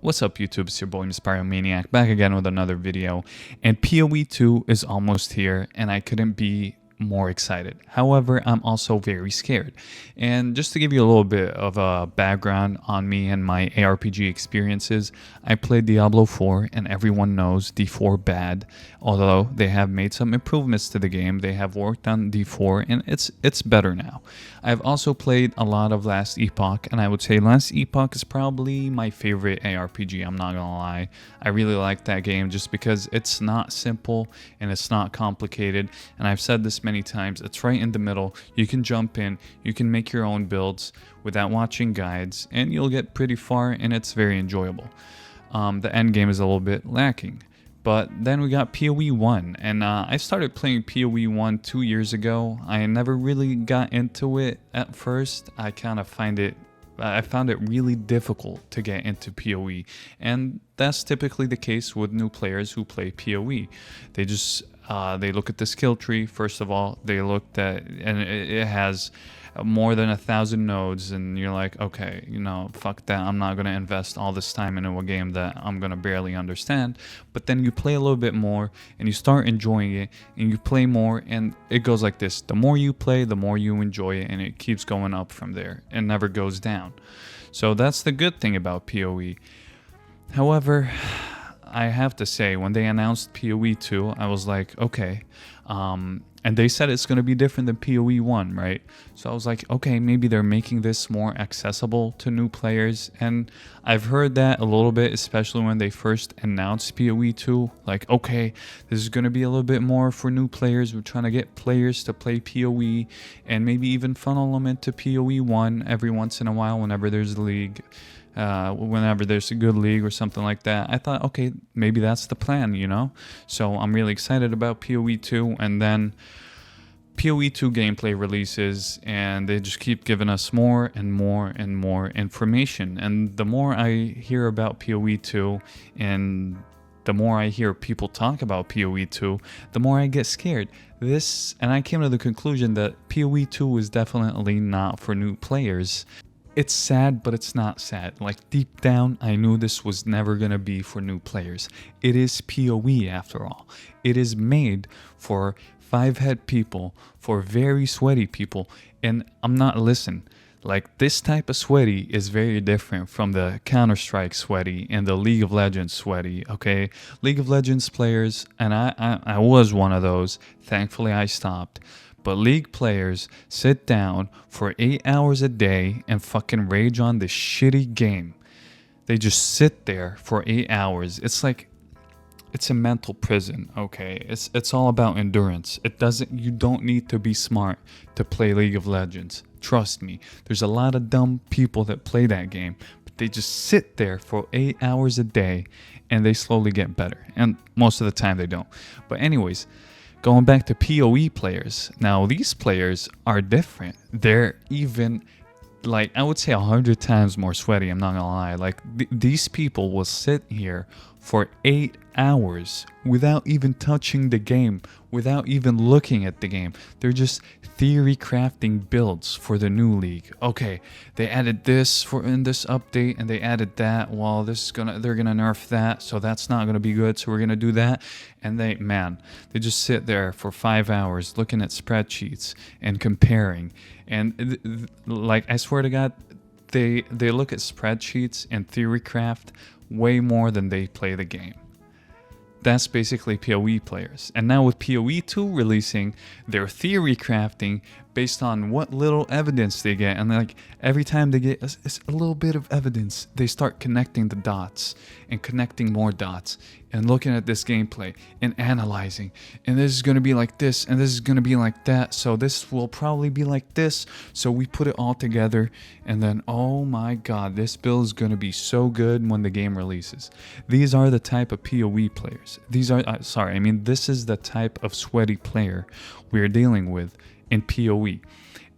What's up YouTube, it's your boy Mr. Maniac back again with another video, and PoE 2 is almost here and I couldn't be more excited. However, I'm also very scared. And just to give you a little bit of a background on me and my ARPG experiences, I played Diablo 4 and everyone knows D4 bad. Although they have made some improvements to the game, they have worked on D4 and it's better now. I've also played a lot of Last Epoch, and I would say Last Epoch is probably my favorite ARPG, I'm not gonna lie. I really like that game just because it's not simple and it's not complicated, and I've said this many times, it's right in the middle. You can jump in, you can make your own builds without watching guides, and you'll get pretty far, and it's very enjoyable. The end game is a little bit lacking. But then we got PoE 1, and I started playing PoE 1 2 years ago. I never really got into it at first. I found it really difficult to get into PoE, and that's typically the case with new players who play PoE. They just they look at the skill tree. First of all, they looked at, and it has more than 1,000 nodes, and you're like, okay, fuck that, I'm not gonna invest all this time into a game that I'm gonna barely understand. But then you play a little bit more and you start enjoying it, and you play more, and it goes like this: the more you play, the more you enjoy it, and it keeps going up from there. It never goes down. So that's the good thing about PoE. However, I have to say, when they announced PoE 2, I was like, okay, and they said it's going to be different than PoE 1, right? So I was like, okay, maybe they're making this more accessible to new players, and I've heard that a little bit, especially when they first announced PoE 2, like, okay, this is going to be a little bit more for new players. We're trying to get players to play PoE, and maybe even funnel them into PoE 1 every once in a while whenever there's a league. Whenever there's a good league or something like that. I thought, okay, maybe that's the plan, So I'm really excited about PoE 2, and then PoE 2 gameplay releases, and they just keep giving us more and more and more information. And the more I hear about PoE 2, and the more I hear people talk about PoE 2, the more I get scared. And I came to the conclusion that PoE 2 is definitely not for new players. It's sad, but it's not sad. Like, deep down, I knew this was never going to be for new players. It is PoE after all. It is made for 5-head people, for very sweaty people. And like, this type of sweaty is very different from the Counter-Strike sweaty and the League of Legends sweaty, okay? League of Legends players, and I was one of those. Thankfully, I stopped. But League players sit down for 8 hours a day and fucking rage on this shitty game. They just sit there for 8 hours. It's like, it's a mental prison, okay? It's all about endurance. You don't need to be smart to play League of Legends. Trust me. There's a lot of dumb people that play that game, but they just sit there for 8 hours a day and they slowly get better. And most of the time they don't. But anyways, going back to PoE players, now these players are different. They're even, like, I would say 100 times more sweaty, I'm not gonna lie. Like, these people will sit here for 8 hours without even touching the game, without even looking at the game. They're just theory crafting builds for the new league. Okay, they added this in this update, and they added that. Well, they're gonna nerf that, so that's not gonna be good, so we're gonna do that. And they just sit there for 5 hours looking at spreadsheets and comparing. And like, I swear to God, they look at spreadsheets and theory craft way more than they play the game. That's basically PoE players. And now with PoE 2 releasing, they're theory crafting based on what little evidence they get. And like, every time they get a little bit of evidence, they start connecting the dots and connecting more dots and looking at this gameplay and analyzing. And this is going to be like this, and this is going to be like that. So this will probably be like this. So we put it all together, and then, oh my God, this build is going to be so good when the game releases. These are the type of PoE players. This is the type of sweaty player we're dealing with in PoE.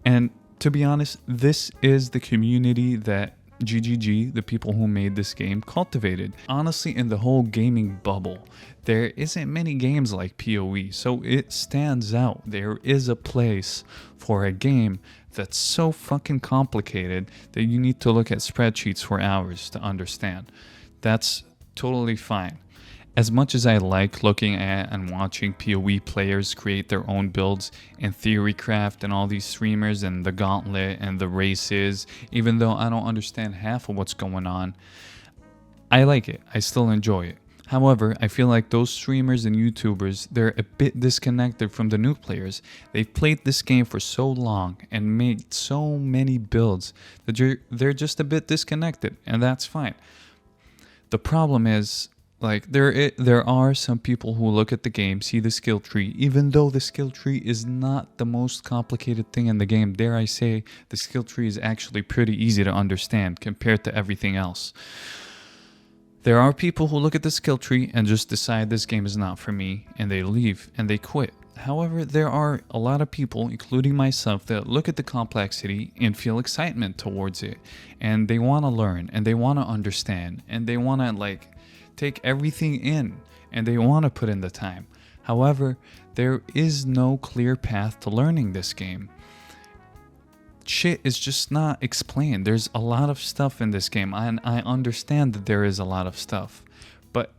And to be honest, this is the community that GGG, the people who made this game, cultivated. Honestly, in the whole gaming bubble, there isn't many games like PoE, so it stands out. There is a place for a game that's so fucking complicated that you need to look at spreadsheets for hours to understand. That's totally fine. As much as I like looking at and watching PoE players create their own builds and Theorycraft and all these streamers and the Gauntlet and the races, even though I don't understand half of what's going on, I like it. I still enjoy it. However, I feel like those streamers and YouTubers, they're a bit disconnected from the new players. They've played this game for so long and made so many builds that they're just a bit disconnected, and that's fine. The problem is, like, there are some people who look at the game, see the skill tree, even though the skill tree is not the most complicated thing in the game. Dare I say, the skill tree is actually pretty easy to understand compared to everything else. There are people who look at the skill tree and just decide this game is not for me, and they leave and they quit. However, there are a lot of people, including myself, that look at the complexity and feel excitement towards it, and they want to learn and they want to understand and they want to like take everything in and they want to put in the time. However, there is no clear path to learning this game. Shit is just not explained. There's a lot of stuff in this game, and I understand that there is a lot of stuff, but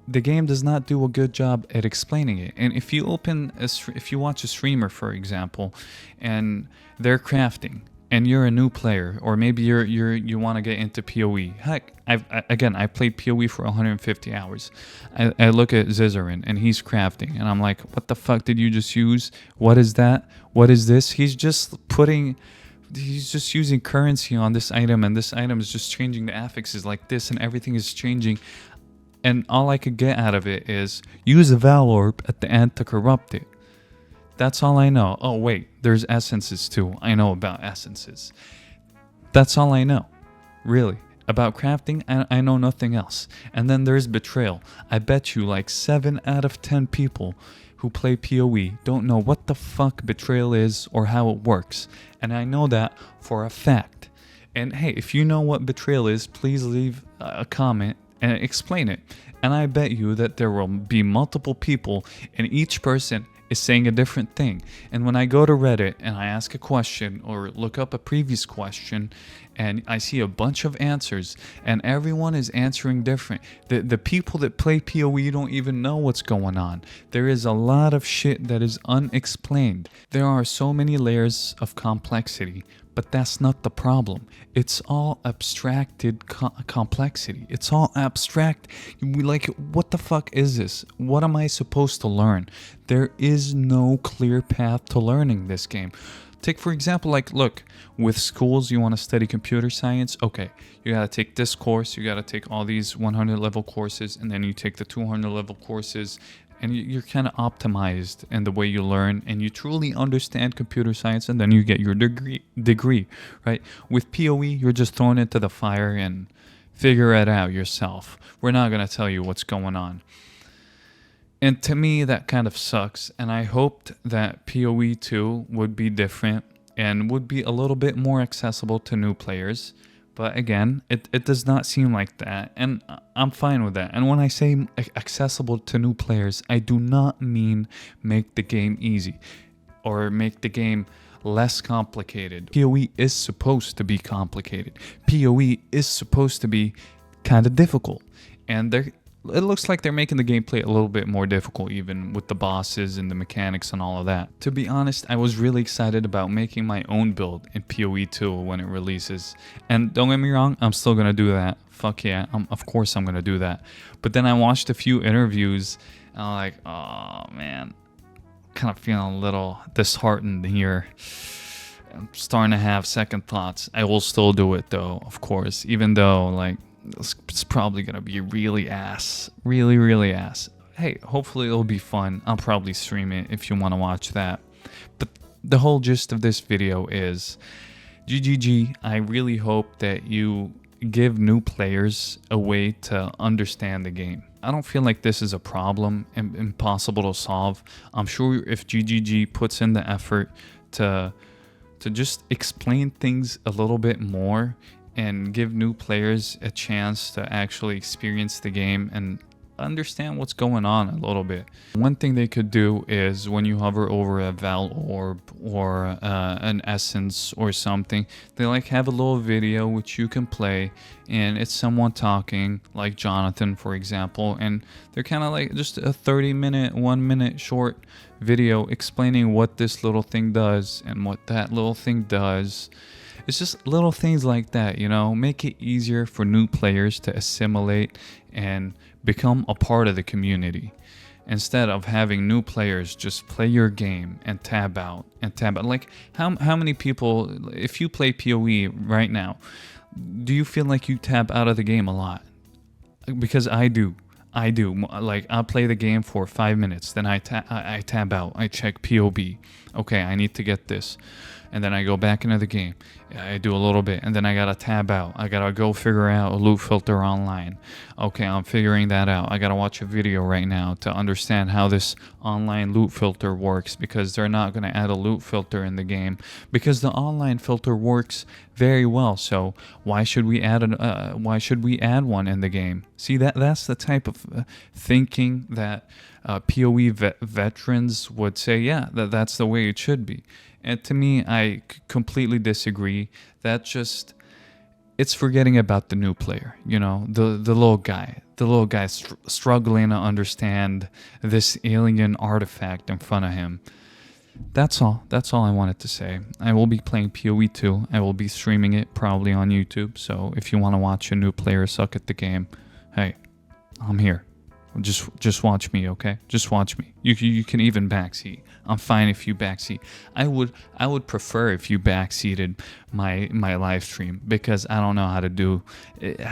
the game does not do a good job at explaining it. And if you watch a streamer, for example, and they're crafting, and you're a new player, or maybe you want to get into PoE. Heck, I played PoE for 150 hours. I look at Zizarin and he's crafting, and I'm like, what the fuck did you just use? What is that? What is this? He's just using currency on this item, and this item is just changing the affixes like this, and everything is changing. And all I could get out of it is use a Val Orb at the end to corrupt it. That's all I know. Oh wait, there's essences too. I know about essences. That's all I know. Really. About crafting, I know nothing else. And then there's betrayal. I bet you like 7 out of 10 people who play PoE don't know what the fuck betrayal is or how it works. And I know that for a fact. And hey, if you know what betrayal is, please leave a comment and explain it. And I bet you that there will be multiple people, and each person is saying a different thing. And when I go to Reddit and I ask a question or look up a previous question, and I see a bunch of answers and everyone is answering different. The people that play PoE don't even know what's going on. There is a lot of shit that is unexplained. There are so many layers of complexity, but that's not the problem. It's all abstracted complexity. It's all abstract. Like, what the fuck is this? What am I supposed to learn? There is no clear path to learning this game. Take, for example, like, look, with schools, you want to study computer science. Okay, you got to take this course. You got to take all these 100 level courses, and then you take the 200 level courses, and you're kind of optimized in the way you learn, and you truly understand computer science, and then you get your degree, right? With PoE, you're just thrown into the fire and figure it out yourself. We're not going to tell you what's going on. And to me, that kind of sucks. And I hoped that PoE 2 would be different and would be a little bit more accessible to new players. But again, it does not seem like that. And I'm fine with that. And when I say accessible to new players, I do not mean make the game easy or make the game less complicated. PoE is supposed to be complicated. PoE is supposed to be kind of difficult. And it looks like they're making the gameplay a little bit more difficult, even with the bosses and the mechanics and all of that. To be honest, I was really excited about making my own build in PoE 2 when it releases. And don't get me wrong, I'm still going to do that. Fuck yeah, of course I'm going to do that. But then I watched a few interviews and I'm like, oh man, kind of feeling a little disheartened here. I'm starting to have second thoughts. I will still do it though, of course, even though like, it's probably gonna be really ass. Hey, hopefully it'll be fun. I'll probably stream it if you want to watch that. But the whole gist of this video is GGG. I really hope that you give new players a way to understand the game. I don't feel like this is a problem and impossible to solve. I'm sure if GGG puts in the effort to just explain things a little bit more and give new players a chance to actually experience the game and understand what's going on a little bit. One thing they could do is when you hover over a Val orb or an essence or something, they like have a little video which you can play, and it's someone talking, like Jonathan for example, and they're kind of like just a 30-minute, 1-minute short video explaining what this little thing does and what that little thing does. It's just little things like that, you know, make it easier for new players to assimilate and become a part of the community. Instead of having new players just play your game and tab out and tab out. Like how many people, if you play PoE right now, do you feel like you tab out of the game a lot? Because I do. Like I'll play the game for 5 minutes, then I tab out. I check POB. Okay, I need to get this, and then I go back into the game. I do a little bit, and then I gotta tab out. I gotta go figure out a loot filter online. Okay, I'm figuring that out. I gotta watch a video right now to understand how this online loot filter works, because they're not gonna add a loot filter in the game because the online filter works very well. So why should we add one in the game? See, that's the type of thinking that PoE veterans would say, yeah, that's the way it should be. And to me, I completely disagree. That just, it's forgetting about the new player, you know, the little guy struggling to understand this alien artifact in front of him. That's all I wanted to say. I will be playing PoE 2. I will be streaming it probably on YouTube. So if you want to watch a new player suck at the game, hey, I'm here. Just watch me, okay? Just watch me. You can even backseat. I'm fine if you backseat. I would prefer if you backseated my live stream, because I don't know how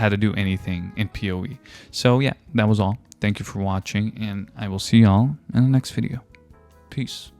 to do anything in PoE. So yeah, that was all. Thank you for watching, and I will see y'all in the next video. Peace.